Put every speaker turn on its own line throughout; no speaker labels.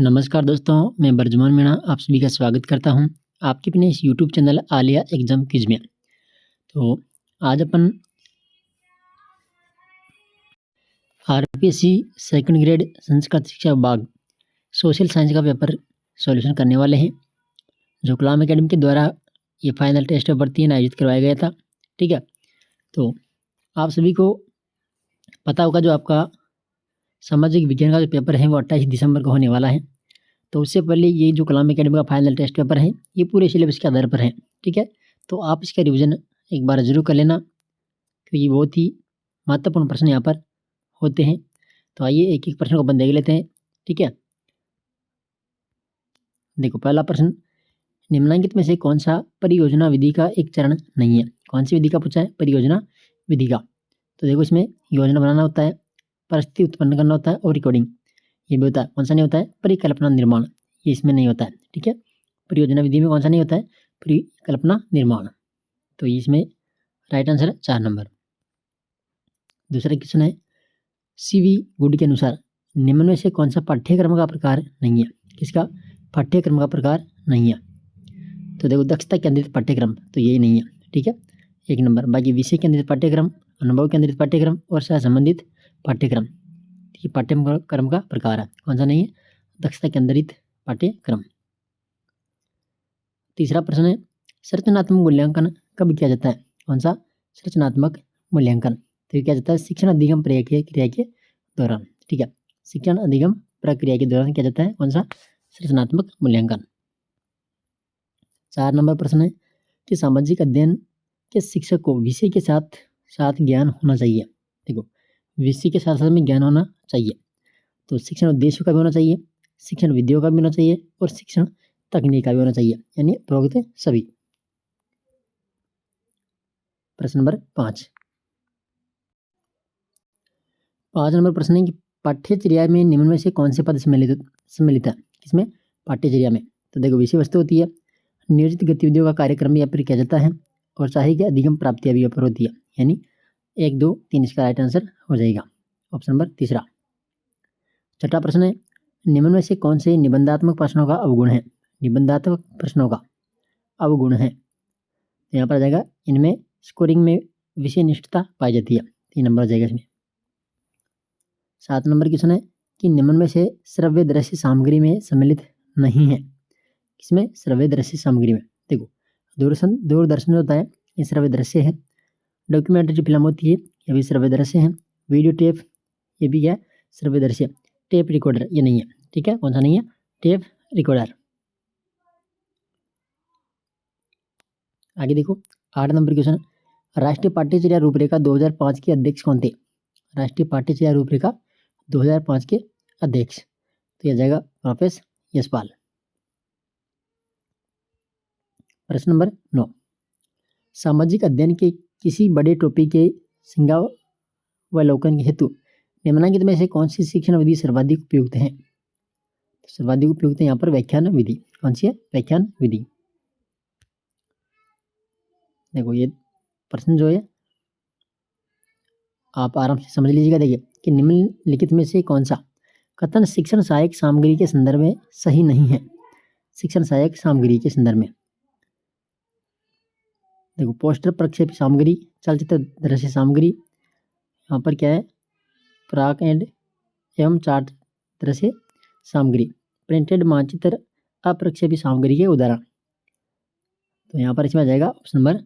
नमस्कार दोस्तों, मैं बरजुमान मीणा आप सभी का स्वागत करता हूं आपके अपने इस YouTube channel Alia exam quiz में। तो आज अपन आरपीएससी सेकंड ग्रेड संस्कृत शिक्षा विभाग सोशल साइंस का पेपर सॉल्यूशन करने वाले हैं, जो कलाम एकेडमी के द्वारा ये फाइनल टेस्ट पेपर 3 आयोजित करवाया गया था। ठीक है, तो आप सभी को पता होगा जो आपका सामाजिक विज्ञान का जो पेपर है वो 28 दिसंबर को होने वाला है। तो उससे पहले ये जो कलाम एकेडमी का फाइनल टेस्ट पेपर है ये पूरे सिलेबस के आधार पर है। ठीक है, तो आप इसका रिवीजन एक बार जरूर कर लेना, क्योंकि बहुत ही महत्वपूर्ण प्रश्न यहाँ पर होते हैं। तो आइए एक एक प्रश्न को अपन देख लेते हैं। ठीक है, देखो पहला प्रश्न, निम्नलिखित में से कौन सा परियोजना विधि का एक चरण नहीं है? कौन सी विधि का पूछा है? परियोजना विधि का। तो देखो इसमें योजना बनाना होता है, परिस्थिति उत्पन्न करना होता है और रिकॉर्डिंग ये भी होता है। कौन सा नहीं होता है? परिकल्पना निर्माण, ये इसमें नहीं होता है। ठीक है, परियोजना विधि में कौन सा नहीं होता है? परिकल्पना निर्माण। तो इसमें राइट आंसर 4 नंबर। दूसरा क्वेश्चन है, सीवी गुड के अनुसार निम्न में से कौन सा पाठ्यक्रम का प्रकार नहीं है? किसका पाठ्यक्रम का प्रकार नहीं है? तो देखो दक्षता केंद्रित पाठ्यक्रम, तो यही नहीं है। ठीक है, 1 नंबर। बाकी विषय केंद्रित पाठ्यक्रम, अनुभव केंद्रित पाठ्यक्रम और सह संबंधित पाठ्यक्रम, ये पाठ्यक्रम का प्रकार है। कौन सा नहीं है? दक्षता केंद्रित पाठ्यक्रम। तीसरा प्रश्न है, संरचनात्मक मूल्यांकन कब किया जाता है? कौन सा? संरचनात्मक मूल्यांकन तो ये किया जाता है शिक्षण अधिगम प्रक्रिया के दौरान। ठीक है, शिक्षण अधिगम प्रक्रिया के दौरान किया जाता है कौन सा? संरचनात्मक मूल्यांकन। 4 नंबर प्रश्न है कि सामाजिक अध्ययन के शिक्षक को विषय के साथ साथ ज्ञान होना चाहिए। देखो विषय के साथ साथ में ज्ञान होना चाहिए, तो शिक्षण उद्देश्य का भी होना चाहिए, शिक्षण विधियों का भी होना चाहिए और शिक्षण तकनीक का भी होना चाहिए, यानी उपरोक्त सभी। प्रश्न नंबर 5 नंबर प्रश्न है कि पाठ्यचर्या में निम्न में से कौन से पद सम्मिलित है? किसमें? पाठ्यचर्या में। तो देखो विषय वस्तु होती है, नियोजित गतिविधियों का कार्यक्रम भी यहाँ पर किया जाता है और चाहे कि अधिगम प्राप्तियां भी यहाँ पर होती है, यानी 1, 2, 3 इसका राइट आंसर हो जाएगा। Option number 3। छठा प्रश्न है, निम्न में से कौन से निबंधात्मक प्रश्नों का अवगुण है? निबंधात्मक प्रश्नों का अवगुण है, तो यहाँ पर आ जाएगा इनमें स्कोरिंग में विषय निष्ठता पाई जाती है, 3 नंबर आ जाएगा इसमें। 7 नंबर क्वेश्चन है कि निम्न में से श्रव्य दृश्य सामग्री में सम्मिलित नहीं है। किसमें? श्रव्य दृश्य सामग्री में। देखो दूरदर्शन होता है ये श्रव्य दृश्य है, डॉक्यूमेंट्री जो फिल्म होती है ये भी श्रव्य दृश्य है, वीडियो टेप ये भी क्या है? श्रव्य दृश्य। टेप रिकॉर्डर ये नहीं है। ठीक है, कौन सा नहीं है? Tape recorder. आगे देखो 8 नंबर क्वेश्चन, राष्ट्रीय पाठ्यचर्या रूपरेखा 2005 के अध्यक्ष कौन थे? राष्ट्रीय पाठ्यचर्या रूपरेखा 2005 के अध्यक्ष, तो यह जाएगा प्रोफेसर यशपाल। प्रश्न नंबर 9, सामाजिक अध्ययन के किसी बड़े टॉपिक के सिंहावलोकन के हेतु निम्नलिखित में से कौन सी शिक्षण विधि सर्वाधिक उपयुक्त है? सर्वाधिक उपयुक्त है यहाँ पर व्याख्यान विधि। कौन सी है? व्याख्यान विधि। देखो ये प्रश्न जो है आप आराम से समझ लीजिएगा। देखिए कि निम्नलिखित में से कौन सा कथन शिक्षण सहायक सामग्री के संदर्भ में सही नहीं है? शिक्षण सहायक सामग्री के संदर्भ में देखो पोस्टर प्रक्षेप सामग्री, चलचित्र दृश्य सामग्री, यहाँ पर क्या है? प्राक एंड एवं चार्ट दृश्य सामग्री, प्रिंटेड मानचित्र अप्रक्षेपी सामग्री के उदाहरण। तो यहाँ पर इसमें आ जाएगा ऑप्शन नंबर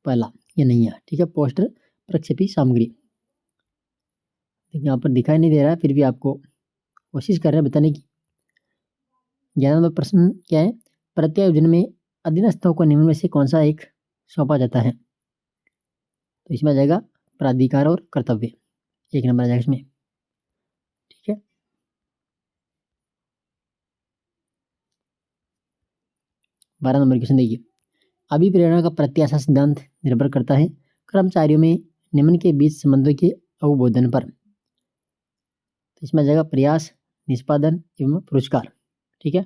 पहला, ये नहीं है। ठीक है, पोस्टर प्रक्षेपी सामग्री। यहाँ पर दिखाई नहीं दे रहा है, फिर भी आपको कोशिश कर रहे हैं बताने की। 11 नंबर प्रश्न क्या है? प्रत्यायोजन में अधीनस्थों को निम्न में से कौन सा एक सौंपा जाता है? तो इसमें आ जाएगा प्राधिकार और कर्तव्य, 1 नंबर आ जाएगा इसमें। ठीक है, 12 नंबर क्वेश्चन देखिए, अभिप्रेरणा का प्रत्याशा सिद्धांत निर्भर करता है कर्मचारियों में निम्न के बीच संबंधों के अवबोधन पर। तो इसमें आ जाएगा प्रयास, निष्पादन एवं पुरस्कार। ठीक है,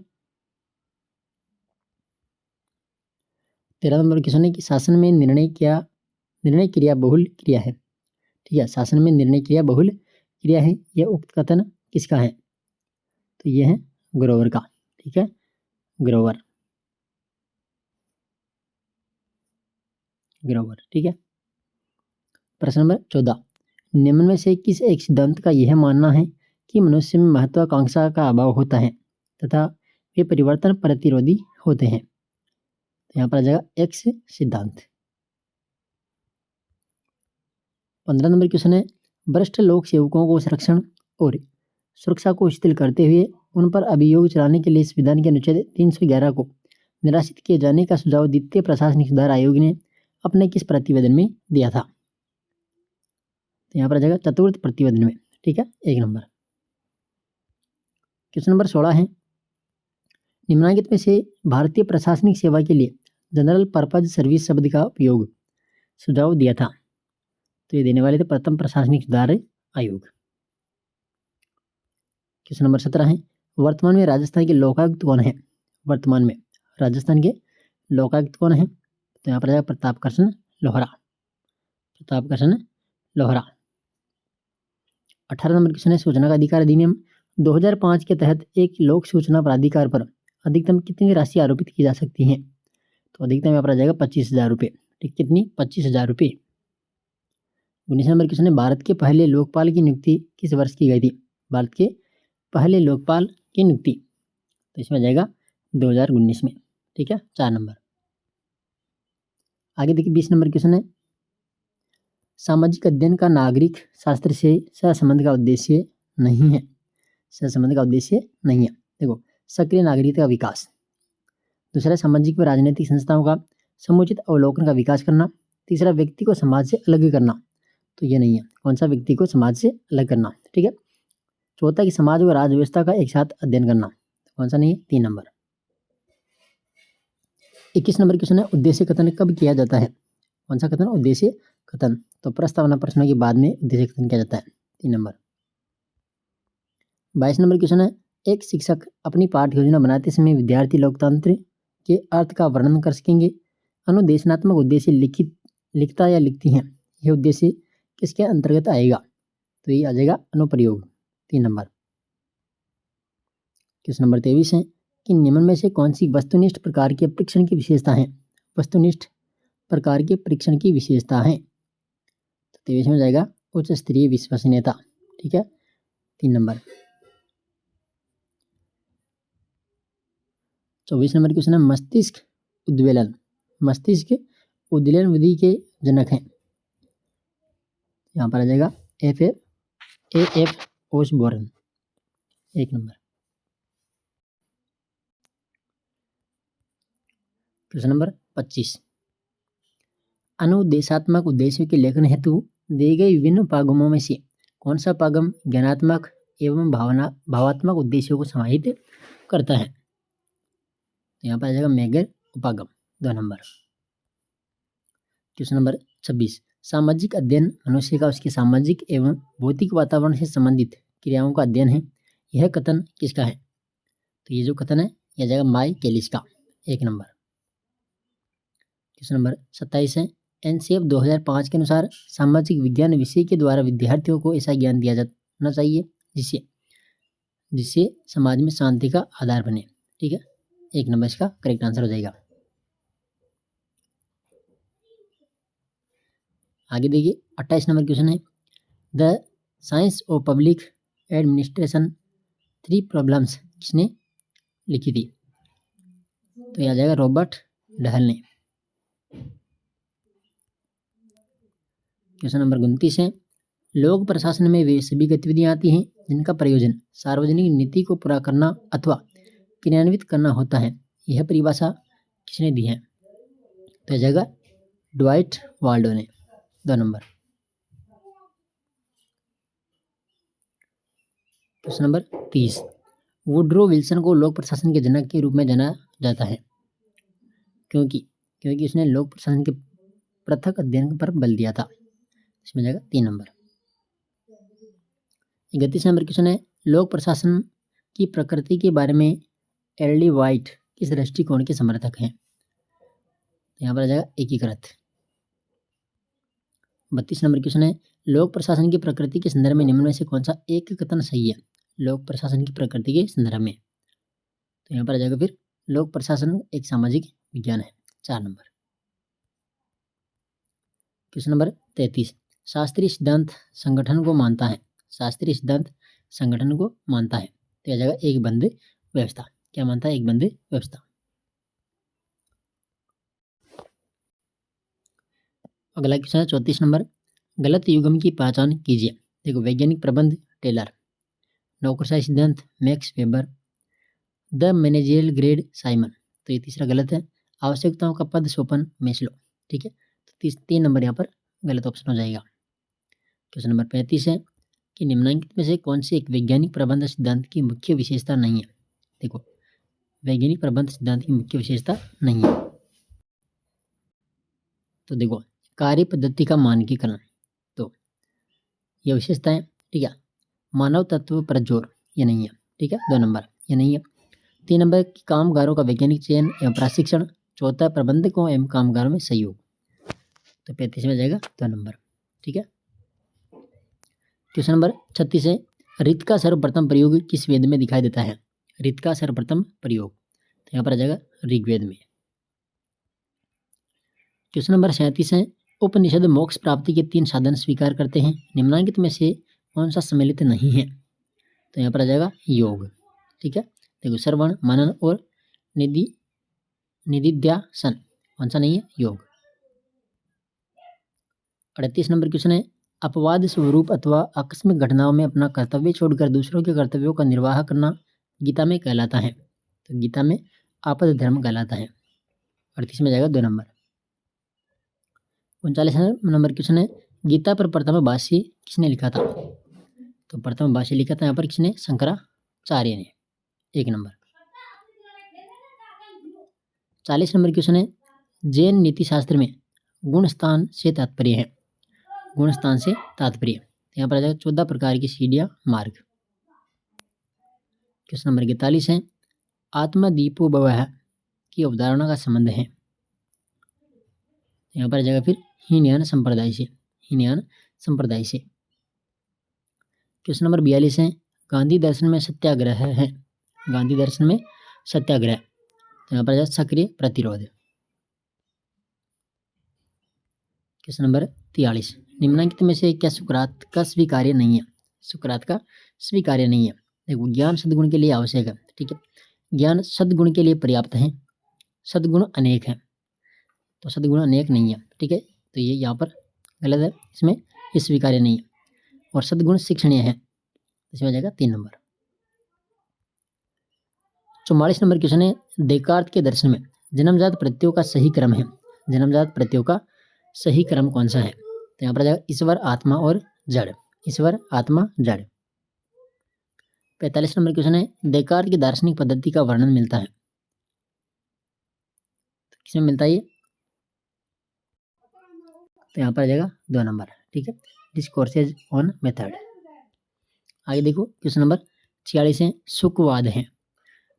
13 नंबर क्वेश्चन है कि शासन में निर्णय क्रिया बहुल क्रिया है। ठीक है, शासन में निर्णय क्रिया बहुल क्रिया है, यह उक्त कथन किसका है? तो यह है ग्रोवर का, ठीक है, ग्रोवर, ग्रोवर, ठीक है। प्रश्न नंबर 14, निम्न में से किस एक सिद्धांत का यह मानना है कि मनुष्य में महत्वाकांक्षा का अभाव होता है तथा वे परिवर्तन प्रतिरोधी होते हैं? तो यहाँ पर आ जाएगा एक्स सिद्धांत। 15 नंबर क्वेश्चन है, वरिष्ठ लोक सेवकों को संरक्षण और सुरक्षा को शिथिल करते हुए उन पर अभियोग चलाने के लिए संविधान के अनुच्छेद 311 को निराशित किए जाने का सुझाव द्वितीय प्रशासनिक सुधार आयोग ने अपने किस प्रतिवेदन में दिया था? तो यहाँ पर आ जाएगा चतुर्थ प्रतिवेदन में, ठीक है, 1 नंबर। क्वेश्चन नंबर 16 है, निम्नलिखित में से भारतीय प्रशासनिक सेवा के लिए जनरल पर्पज सर्विस शब्द का उपयोग सुझाव दिया था? तो ये देने वाले थे प्रथम प्रशासनिक सुधार आयोग। क्वेश्चन नंबर 17 है, वर्तमान में राजस्थान के लोकायुक्त कौन है? वर्तमान में राजस्थान के लोकायुक्त कौन है? तो यहाँ पर जाएगा प्रताप कृष्ण लोहरा, प्रताप कृष्ण लोहरा। 18 नंबर क्वेश्चन है, सूचना का अधिकार अधिनियम 2005 के तहत एक लोक सूचना प्राधिकार पर अधिकतम कितनी राशि आरोपित की जा सकती है? तो अधिकतम यहाँ पर आ जाएगा 25,000 रुपये, ठीक, कितनी? 25,000 रुपये। 19 नंबर क्वेश्चन है, भारत के पहले लोकपाल की नियुक्ति किस वर्ष की गई थी? भारत के पहले लोकपाल की नियुक्ति, तो इसमें आ जाएगा 2019 में, ठीक है, 4 नंबर। आगे देखिए 20 नंबर क्वेश्चन है, सामाजिक अध्ययन का नागरिक शास्त्र से सहसंबंध का उद्देश्य नहीं है। सहसंबंध का उद्देश्य नहीं है। देखो, सक्रिय नागरिकता का विकास। दूसरा, सामाजिक व राजनीतिक संस्थाओं का समुचित अवलोकन का विकास करना। तीसरा, व्यक्ति को समाज से अलग करना, तो ये नहीं है। कौन सा? व्यक्ति को समाज से अलग करना, ठीक है। चौथा, कि समाज व राज्य व्यवस्था का एक साथ अध्ययन करना, कौन सा नहीं है? 3 नंबर। 21 नंबर क्वेश्चन है, उद्देश्य कथन कब किया जाता है? कौन सा कथन? उद्देश्य कथन। तो प्रस्तावना प्रश्नों के बाद में उद्देश्य कथन किया जाता है, 3 नंबर। 22 नंबर क्वेश्चन है, एक शिक्षक अपनी पाठ्य योजना बनाते समय विद्यार्थी लोकतंत्र के अर्थ का वर्णन कर सकेंगे। अनुदेशनात्मक उद्देश्य लिखता या लिखती हैं, यह उद्देश्य किसके अंतर्गत आएगा? तो ये आ जाएगा अनुप्रयोग, 3 नंबर। क्वेश्चन नंबर 23 है कि निम्न में से कौन सी वस्तुनिष्ठ प्रकार के परीक्षण की विशेषता है? वस्तुनिष्ठ प्रकार के परीक्षण की विशेषता है, तो 23 में जाएगा उच्च स्तरीय विश्वसनीयता, ठीक है, 3 नंबर। 24 नंबर क्वेश्चन है, मस्तिष्क उद्वेलन। मस्तिष्क उद्वेलन विधि के जनक हैं, यहाँ पर आ जाएगा F Osborne, 1 number. Question number 25, अनुदेशात्मक उद्देश्यों के लेखन हेतु दिए गए विभिन्न उपागमों में से कौन सा उपागम ज्ञानात्मक एवं भावात्मक उद्देश्यों को समाहित करता है? तो यहाँ पर आ जाएगा मैगर उपागम, 2 नंबर। क्वेश्चन नंबर 26, सामाजिक अध्ययन मनुष्य का उसके सामाजिक एवं भौतिक वातावरण से संबंधित क्रियाओं का अध्ययन है, यह कथन किसका है? तो ये जो कथन है यह जाएगा माइकेलिस का, 1 नंबर। क्वेश्चन नंबर 27 है, एनसीएफ 2005 के अनुसार सामाजिक विज्ञान विषय के द्वारा विद्यार्थियों को ऐसा ज्ञान दिया जाना चाहिए जिससे समाज में शांति का आधार बने, ठीक है, 1 नंबर इसका करेक्ट आंसर हो जाएगा। आगे देखिए 28 नंबर क्वेश्चन है, the science of public administration 3 problems किसने लिखी थी? तो यह आ जाएगा रॉबर्ट डहल ने। क्वेश्चन नंबर 29 है, लोक प्रशासन में वे सभी गतिविधियां आती हैं जिनका प्रयोजन सार्वजनिक नीति को पूरा करना अथवा क्रियान्वित करना होता है, यह परिभाषा किसने दी है? तो यह जगह ड्वाइट वाल्डो ने, 2 number. Question number 30, Woodrow Wilson को लोक प्रशासन के जनक के रूप में जाना जाता है, क्योंकि उसने लोक प्रशासन के पृथक अध्ययन पर बल दिया था, इसमें जाएगा 3 नंबर। 31 नंबर क्वेश्चन है, लोक प्रशासन की प्रकृति के बारे में एल.डी. वाइट किस दृष्टिकोण के समर्थक हैं? यहाँ पर आ जाएगा एकीकृत। 32 नंबर क्वेश्चन है, लोक प्रशासन की प्रकृति के संदर्भ में निम्न में से कौन सा एक कथन सही है? लोक प्रशासन की प्रकृति के संदर्भ में, तो यहाँ पर आ जाएगा फिर लोक प्रशासन एक सामाजिक विज्ञान है। 4 नंबर। क्वेश्चन नंबर 33, शास्त्रीय सिद्धांत संगठन को मानता है। शास्त्रीय सिद्धांत संगठन को मानता है तो आ जाएगा एक बंद व्यवस्था। क्या मानता है? एक बंद व्यवस्था। अगला क्वेश्चन है 34 नंबर, गलत युग्म की पहचान कीजिए। देखो, वैज्ञानिक प्रबंध टेलर, नौकरशाही सिद्धांत max weber, the meningeal grade Simon. तो ये तीसरा गलत है। आवश्यकताओं का पद सोपन मेस्लो। ठीक है, तो 3 नंबर यहाँ पर गलत ऑप्शन हो जाएगा। क्वेश्चन नंबर 35 है कि निम्नलिखित में से कौन सी एक वैज्ञानिक प्रबंध सिद्धांत की मुख्य विशेषता नहीं है। देखो, वैज्ञानिक प्रबंध सिद्धांत की मुख्य विशेषता नहीं है। तो देखो, कार्य पद्धति का मानकीकरण, तो यह विशेषता है। ठीक है, मानव तत्व पर जोर, ये नहीं है। ठीक है, 2 नंबर ये नहीं है। 3 नंबर, कामगारों का वैज्ञानिक चयन एवं प्रशिक्षण। चौथा, प्रबंधकों एवं कामगारों में सहयोग। तो 35 में जाएगा 2 नंबर। ठीक है, क्वेश्चन नंबर 36 है, रित का सर्वप्रथम प्रयोग किस वेद में दिखाई देता है। रित का सर्वप्रथम प्रयोग, तो यहाँ पर आ जाएगा ऋग्वेद में। क्वेश्चन नंबर 37 है, उपनिषद मोक्ष प्राप्ति के 3 साधन स्वीकार करते हैं। निम्नलिखित में से कौन सा सम्मिलित नहीं है। तो यहाँ पर आ जाएगा योग। ठीक है, देखो, श्रवण, मनन और निधिध्यासन, कौन सा नहीं है? योग। 38 नंबर क्वेश्चन है, अपवाद स्वरूप अथवा आकस्मिक घटनाओं में अपना कर्तव्य छोड़कर दूसरों के कर्तव्यों का निर्वाह करना गीता में कहलाता है। तो गीता में आपद धर्म कहलाता है। 38 में जाएगा 2 नंबर। 39 नंबर क्वेश्चन है, गीता पर प्रथम भाष्य किसने लिखा था। तो प्रथम भाष्य लिखा था यहाँ पर किसने? शंकराचार्य ने। 1 नंबर। 40 नंबर क्वेश्चन है, जैन नीति शास्त्र में गुण स्थान से तात्पर्य है। गुण स्थान से तात्पर्य, यहाँ पर आ जाएगा 14 प्रकार की सीढ़ियाँ मार्ग। क्वेश्चन नंबर 41 है, आत्मदीपो भवः की अवधारणा का संबंध है। यहाँ पर आ जाएगा फिर हीनयान संप्रदाय से। हीनयान संप्रदाय से। क्वेश्चन नंबर 42 है, गांधी दर्शन में सत्याग्रह है। गांधी दर्शन में सत्याग्रह, तो यहाँ पर आ जाएगा सक्रिय प्रतिरोध। क्वेश्चन नंबर 43, निम्नलिखित में से क्या सुकरात का स्वीकार्य नहीं है। सुकरात का स्वीकार्य नहीं है। देखो, ज्ञान सद्गुण के लिए आवश्यक है। ठीक है, ज्ञान सद्गुण के लिए पर्याप्त है। सद्गुण अनेक है, तो सद्गुण अनेक नहीं है। ठीक है, तो ये यहाँ पर गलत है, इसमें ये स्वीकार्य नहीं है। और सद्गुण शिक्षणीय है, इसमें आ जाएगा 3 नंबर। 44 नंबर क्वेश्चन है, देकार्त के दर्शन में जन्मजात प्रत्ययों का सही क्रम है। जन्मजात प्रत्ययों का सही क्रम कौन सा है। तो यहाँ पर आ जाएगा ईश्वर, आत्मा और जड़। ईश्वर, आत्मा, जड़। 45 नंबर क्वेश्चन है, देकार्त की दार्शनिक पद्धति का वर्णन मिलता है। तो किसमें मिलता है ये। तो यहाँ पर आ जाएगा 2 नंबर। ठीक है, डिस्कोर्सेज ऑन मेथड। आगे देखो, क्वेश्चन नंबर 46 है, सुखवाद है।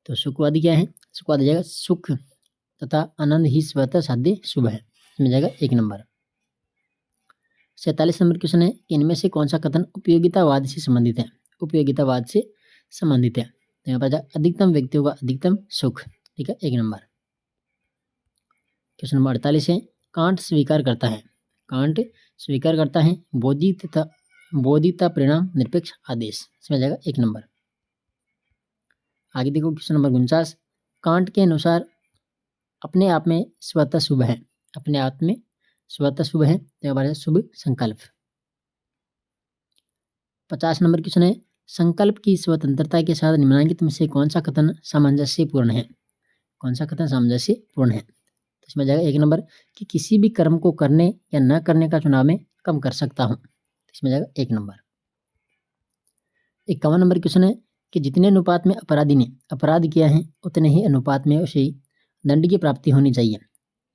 तो सुखवादी क्या है। सुखवाद आ जाएगा सुख तथा आनंद ही स्वतः साध्य शुभ है, इसमें जाएगा 1 नंबर। 47 नंबर क्वेश्चन है, इनमें से कौन सा कथन उपयोगितावाद से संबंधित है। उपयोगितावाद से संबंधित है, तो यहाँ पर जाएगा अधिकतम व्यक्तियों का अधिकतम सुख। ठीक है, 1 नंबर। क्वेश्चन नंबर 48 है, कांट स्वीकार करता है। कांट स्वीकार करता है बोधि तथा परिणाम निरपेक्ष आदेश, इसमें जाएगा 1 नंबर। आगे देखो, क्वेश्चन नंबर 49, कांट के अनुसार अपने आप में स्वतः शुभ है। अपने आप में स्वतः शुभ है, तो यहाँ शुभ संकल्प। 50 नंबर क्वेश्चन है, संकल्प की स्वतंत्रता के साथ निम्नलिखित में से कौन सा कथन सामंजस्यपूर्ण है। कौन सा कथन सामंजस्यपूर्ण है। तो इसमें जाएगा 1 नंबर कि किसी भी कर्म को करने या न करने का चुनाव में कम कर सकता हूँ, इसमें जाएगा 1 नंबर। 51 नंबर क्वेश्चन है कि जितने अनुपात में अपराधी ने अपराध किया है उतने ही अनुपात में उसे दंड की प्राप्ति होनी चाहिए।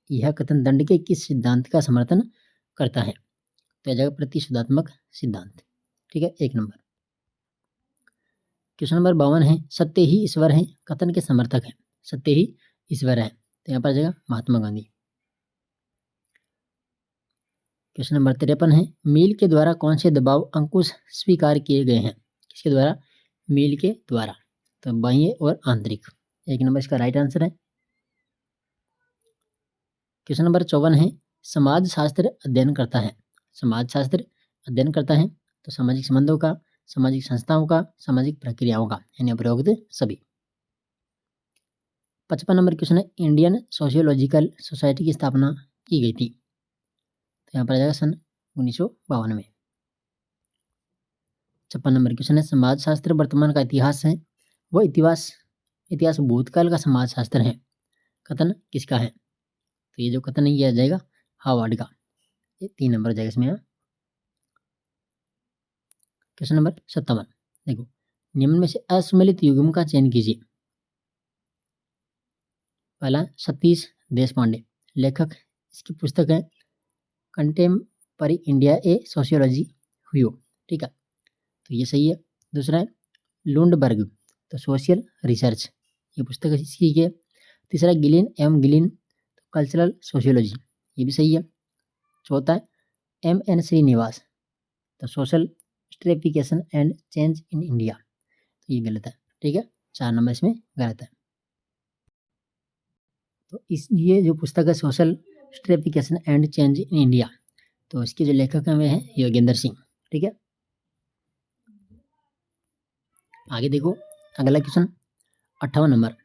यह कथन दंड के किस सिद्धांत का समर्थन करता है। तो यह जाएगा प्रतिशोधात्मक सिद्धांत। ठीक है, 1 नंबर। क्वेश्चन नंबर 52 है, सत्य ही ईश्वर है कथन के समर्थक है। सत्य ही ईश्वर है, तो यहाँ पर आ जाएगा महात्मा गांधी। क्वेश्चन नंबर 53 है, मील के द्वारा कौन से दबाव अंकुश स्वीकार किए गए हैं। किसके द्वारा। मील के द्वारा, तो बाह्य और आंतरिक। 1 नंबर इसका राइट आंसर है। क्वेश्चन नंबर 54 है, समाज शास्त्र अध्ययन करता है। समाज शास्त्र अध्ययन करता है तो सामाजिक संबंधों का, सामाजिक संस्थाओं का, सामाजिक प्रक्रियाओं का, यानी उपरोक्त सभी। 55 नंबर क्वेश्चन है, इंडियन सोशियोलॉजिकल सोसाइटी की स्थापना की गई थी। तो यहाँ पर आ जाएगा सन 1952 में। 56 नंबर क्वेश्चन है, समाज शास्त्र वर्तमान का इतिहास है, वह इतिहास भूतकाल का समाज शास्त्र है, कथन किसका है? तो ये जो कथन है ये आ जाएगा हावर्ड का। ये 3 नंबर आ जाएगा इसमें। यहाँ क्वेश्चन नंबर 57, देखो, निम्न में से असम्मिलित युग्म का चयन कीजिए। पहला सतीश देशपांडे, लेखक, इसकी पुस्तक है कंटेम्पररी इंडिया ए सोशियोलॉजी हुयो, ठीक है, तो ये सही है। दूसरा है लुंडबर्ग, तो सोशल रिसर्च, ये पुस्तक इसकी है। तीसरा गिलिन एम गिलिन, तो कल्चरल सोशियोलॉजी, ये भी सही है। चौथा है M.N. श्रीनिवास, तो social stratification and change in India, तो ये गलत है, ठीक है, 4 नंबर इसमें गलत है। तो ये जो पुस्तक है social stratification and change in India, तो इसके जो लेखक हैं वे हैं योगेंद्र सिंह, ठीक है। आगे देखो अगला क्वेश्चन 58 नंबर,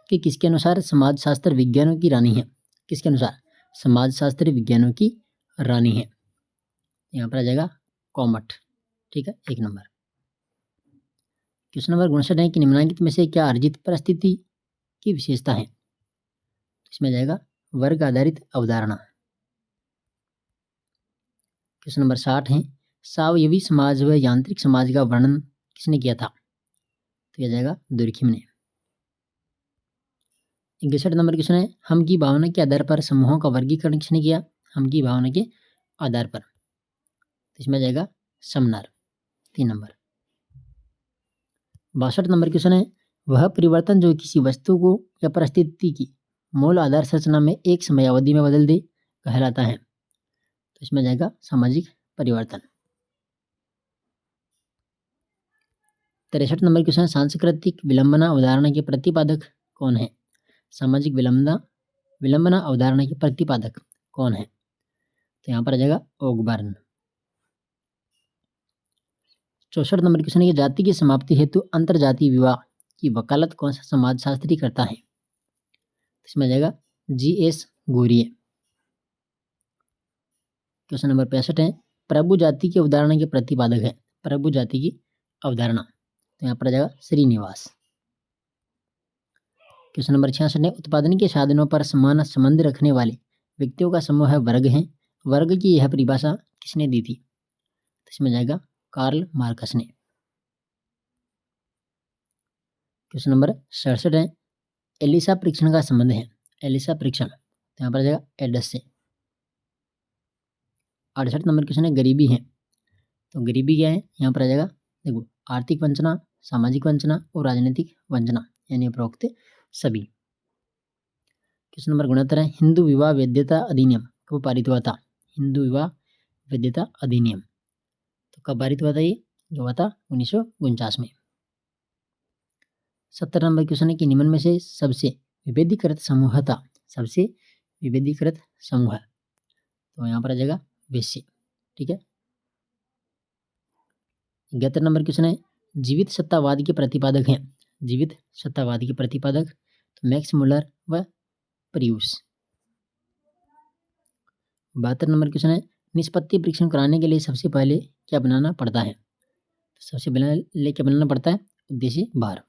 कि किसके अनुसार समाज शास्त्र विज्ञानों की रानी है? किसके अनुसार समाज शास्त्र विज्ञानों की रानी है? यहाँ पर आ जाएगा कॉमट, ठीक है, 1 नंबर। क्वेश्चन नंबर 59 है कि निम्नलिखित में से क्या अर्जित परिस्थिति की विशेषता है? इसमें जाएगा वर्ग आधारित अवधारणा। क्वेश्चन नंबर 60 है, सावयवी समाज व यांत्रिक समाज का वर्णन किसने किया था? तो यह जाएगा दुर्खिम ने। 61 नंबर क्वेश्चन है, हम की भावना के आधार पर समूहों का वर्गीकरण किसने किया? हम की भावना के आधार पर, तो इसमें जाएगा समनार, 3 नंबर। 62 नंबर क्वेश्चन है, वह परिवर्तन जो किसी वस्तु को या परिस्थिति की मूल आधार संरचना में एक समयावधि में बदल दे कहलाता है। तो इसमें जाएगा सामाजिक परिवर्तन। 63 नंबर क्वेश्चन, सांस्कृतिक विलंबना अवधारणा के प्रतिपादक कौन है? सामाजिक विलंबना अवधारणा के प्रतिपादक कौन है? तो यहाँ पर आ जाएगा ओगबर्न। 64 नंबर क्वेश्चन है, जाति की समाप्ति हेतु अंतरजातीय विवाह की वकालत कौन सा समाजशास्त्री करता है? इसमें जाएगा G.S. गोरिये। क्वेश्चन नंबर 65 है, प्रभु जाति की अवधारणा के प्रतिपादक है। प्रभु जाति की अवधारणा, तो यहाँ पर आ जाएगा श्रीनिवास। क्वेश्चन नंबर 66 है, उत्पादन के साधनों पर समान संबंध रखने वाले व्यक्तियों का समूह है वर्ग है। वर्ग की यह परिभाषा किसने दी थी? तो इसमें जाएगा कार्ल मार्कस ने। क्वेश्चन नंबर 67 है, एलिसा परीक्षण का संबंध है। एलिसा परीक्षण, तो यहाँ पर आ जाएगा एडस से। 68 नंबर क्वेश्चन है, गरीबी है, तो गरीबी क्या है? यहाँ पर आ जाएगा, देखो, आर्थिक वंचना, सामाजिक वंचना और राजनीतिक वंचना, यानी उपरोक्त सभी। क्वेश्चन नंबर 69 है, हिंदू विवाह वैधता अधिनियम कब पारित हुआ था? हिंदू विवाह वैधता अधिनियम, तो कब पारित हुआ था? ये जो हुआ था 1949 में। 70 नंबर क्वेश्चन है कि निम्न में से सबसे विभेदीकृत समूह था। सबसे विभेदीकृत समूह, तो यहाँ पर आ जाएगा वेश्य, ठीक है। 71 नंबर क्वेश्चन है, जीवित सत्तावाद के प्रतिपादक हैं। जीवित सत्तावाद के प्रतिपादक, तो मैक्स मुलर व प्रियूस। 72 नंबर क्वेश्चन है, निष्पत्ति परीक्षण कराने के लिए सबसे पहले क्या बनाना पड़ता है? तो सबसे पहले क्या बनाना पड़ता है? उद्देश्य भार।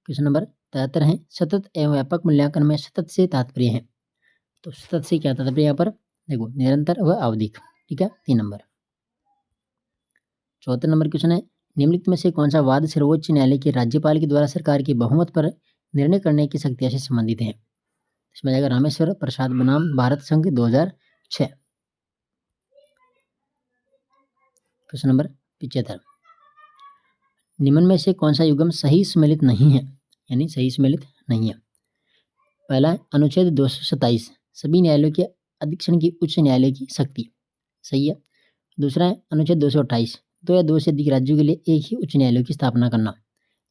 क्वेश्चन नंबर 73 है, सतत एवं व्यापक मूल्यांकन में सतत से तात्पर्य है। तो सतत से क्या तात्पर्य? यहाँ पर देखो, निरंतर व आवधिक, ठीक है, 3 नंबर। 74 नंबर क्वेश्चन है, निम्नलिखित में से कौन सा वाद सर्वोच्च न्यायालय के राज्यपाल के द्वारा सरकार की बहुमत पर निर्णय करने की शक्तियों से संबंधित है? इसमें जाएगा रामेश्वर प्रसाद बनाम भारत संघ 2006। क्वेश्चन नंबर 75, निम्न में से कौन सा युग्म सही सम्मिलित नहीं है? यानी सही सम्मिलित नहीं है। पहला है अनुच्छेद 227, सभी न्यायालयों के अधीक्षण की उच्च न्यायालय की शक्ति, सही है। दूसरा है अनुच्छेद 228, 2 या 2 से अधिक राज्यों के लिए एक ही उच्च न्यायालय की स्थापना करना,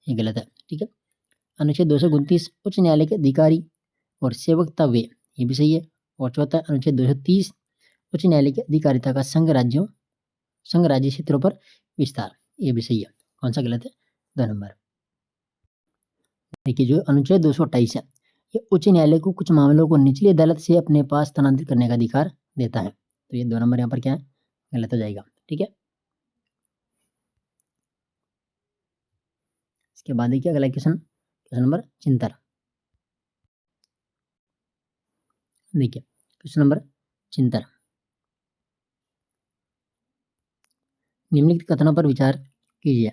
ये गलत है। ठीक है। अनुच्छेद 229 उच्च न्यायालय के अधिकारी और सेवकता वे, ये भी सही है। और चौथा अनुच्छेद 230 उच्च न्यायालय की अधिकारिता का संघ राज्य क्षेत्रों पर विस्तार, ये भी सही है। कौन सा गलत है? 2 नंबर। देखिए जो अनुच्छेद 228 है, ये उच्च न्यायालय को कुछ मामलों को निचली अदालत से अपने पास स्थानांतरित करने का अधिकार देता है। तो ये 2 नंबर यहाँ पर क्या है? गलत हो जाएगा। ठीक है। इसके बाद देखिए अगला क्वेश्चन नंबर 73। देखिए क्वेश्चन नंबर 73, निम्नलिखित कथनों पर विचार कीजिए।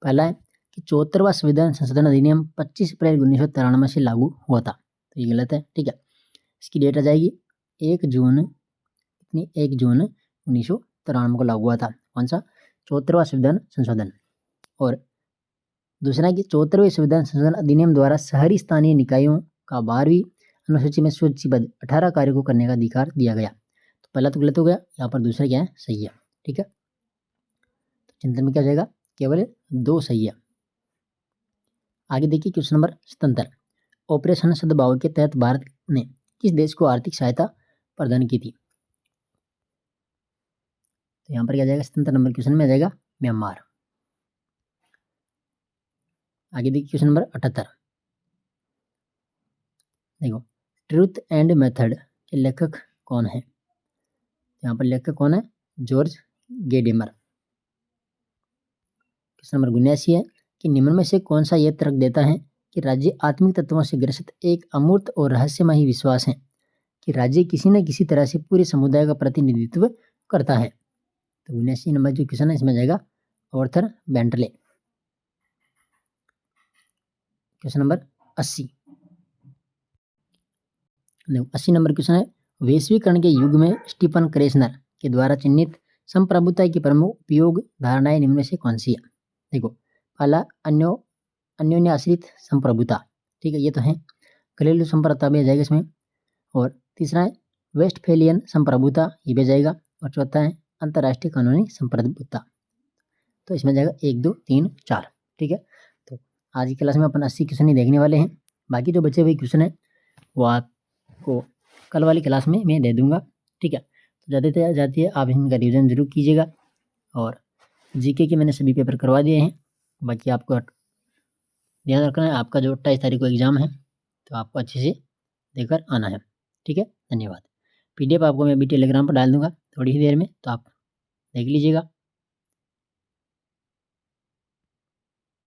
पहला है कि 74वां संविधान संशोधन अधिनियम 25 अप्रैल 1993 से लागू हुआ था। तो ये गलत है। ठीक है। इसकी डेट आ जाएगी 1 जून 1993 को लागू हुआ था। कौन सा? 74वां संविधान संशोधन। और दूसरा है कि 74वें संविधान संशोधन अधिनियम द्वारा शहरी स्थानीय निकायों का 12वीं अनुसूची में सूचीबद्ध 18 कार्यों को करने का अधिकार दिया गया। तो पहला तो गलत हो गया, यहाँ पर दूसरा क्या है? सही है। ठीक है। तो चिंतन में क्या जाएगा? केवल 2 सही है। आगे देखिए क्वेश्चन नंबर 77, ऑपरेशन सद्भाव के तहत भारत ने किस देश को आर्थिक सहायता प्रदान की थी? तो यहाँ पर क्या जाएगा? 77 नंबर क्वेश्चन में आ जाएगा म्यांमार। आगे देखिए क्वेश्चन नंबर 78, देखो ट्रूथ एंड मेथड के लेखक कौन है? यहाँ पर लेखक कौन है? जॉर्ज गेडिमर। क्वेश्चन नंबर 79 है कि निम्न में से कौन सा यह तर्क देता है कि राज्य आत्मिक तत्वों से ग्रसित एक अमूर्त और रहस्यमयी विश्वास है कि राज्य किसी न किसी तरह से पूरे समुदाय का प्रतिनिधित्व करता है? तो 79 नंबर जो क्वेश्चन है इसमें जाएगा ऑर्थर बेंटले। क्वेश्चन नंबर 80, 80 नंबर क्वेश्चन है, वैश्वीकरण के युग में स्टीफन क्रेसनर के द्वारा चिन्हित संप्रभुता की प्रमुख उपयोग धारणाएं निम्न में से कौन सी है? देखो पहला अन्योन्याश्रित संप्रभुता। ठीक है, ये तो है। घरेलू संप्रभुता भी आ जाएगा इसमें। और तीसरा है वेस्टफेलियन संप्रभुता, ये भी आ जाएगा। और चौथा है अंतर्राष्ट्रीय कानूनी संप्रभुता। तो इसमें जाएगा 1 2 3 4। ठीक है। तो आज की क्लास में अपन 80 क्वेश्चन ही देखने वाले हैं। बाकी जो बचे हुए क्वेश्चन है वो आपको कल वाली क्लास में मैं दे दूंगा। ठीक है। तो ज़्यादा जाती है आप इनका रिविजन जरूर कीजिएगा। और जीके के मैंने सभी पेपर करवा दिए हैं। बाकी आपको ध्यान रखना है, आपका जो 28 तारीख को एग्ज़ाम है तो आपको अच्छे से देकर आना है। ठीक है। धन्यवाद। PDF आपको मैं अभी टेलीग्राम पर डाल दूंगा थोड़ी ही देर में, तो आप देख लीजिएगा।